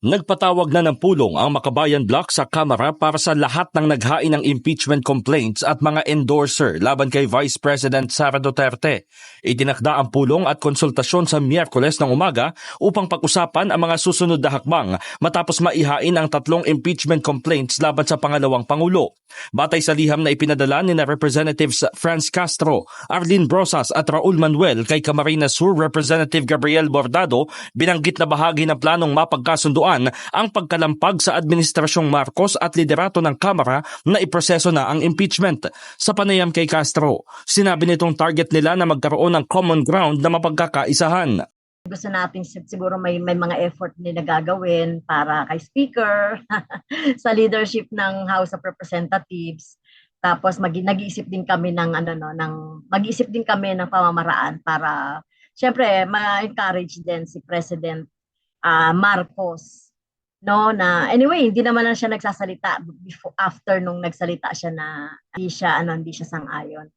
Nagpatawag na ng pulong ang Makabayan Bloc sa Kamara para sa lahat ng naghain ng impeachment complaints at mga endorser laban kay Vice President Sara Duterte. Itinakda ang pulong at konsultasyon sa Miyerkules ng umaga upang pag-usapan ang mga susunod na hakbang matapos maihain ang 3 impeachment complaints laban sa pangalawang Pangulo. Batay sa liham na ipinadala ni Representatives Franz Castro, Arlene Brosas at Raul Manuel kay Camarines Sur Representative Gabriel Bordado, binanggit na bahagi ng planong mapagkasunduan ang pagkalampag sa Administrasyong Marcos at liderato ng Kamara na iproseso na ang impeachment. Sa panayam kay Castro, sinabi nitong target nila na magkaroon ng common ground na mapagkakaisahan. Gusto natin siguro may mga effort nila gagawin para kay Speaker, sa leadership ng House of Representatives. Tapos nag-iisip din kami ng pamamaraan para syempre ma-encourage din si President Marcos, no, na anyway hindi naman na siya nagsasalita after nung nagsalita siya na hindi siya sang-ayon.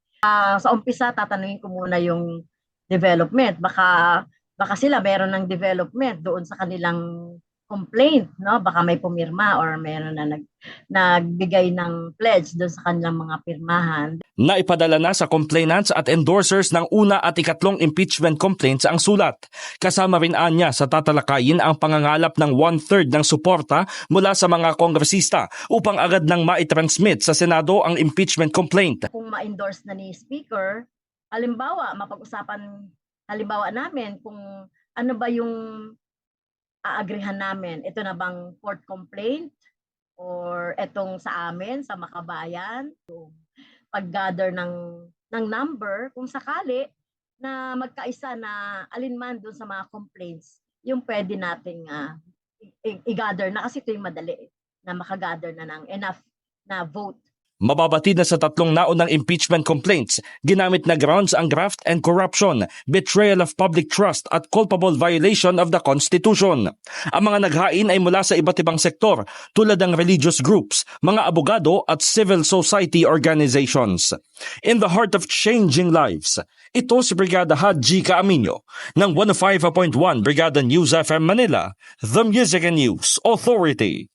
Sa umpisa tatanungin ko muna yung development, baka sila meron ng development doon sa kanilang complaint, no? Baka may pumirma or meron na nagbigay ng pledge doon sa kanilang mga pirmahan. Naipadala na sa complainants at endorsers ng una at ikatlong impeachment complaints ang sulat. Kasama rin anya sa tatalakayin ang pangangalap ng 1/3 ng suporta mula sa mga kongresista upang agad nang maitransmit sa Senado ang impeachment complaint. Kung ma-endorse na ni Speaker, mapag-usapan namin kung ano ba yung aagrihan namin. Ito na bang court complaint or etong sa amin, sa Makabayan, pag-gather ng number kung sakali na magkaisa na alinman doon sa mga complaints, yung pwede nating i-gather na kasi ito yung madali na makagather na ng enough na vote. Mababatid na sa 3 naunang impeachment complaints, ginamit na grounds ang graft and corruption, betrayal of public trust at culpable violation of the Constitution. Ang mga naghain ay mula sa iba't ibang sektor tulad ng religious groups, mga abogado at civil society organizations. In the heart of changing lives, ito si Brigada Haji Caaminio ng 105.1 Brigada News FM Manila, The Music and News Authority.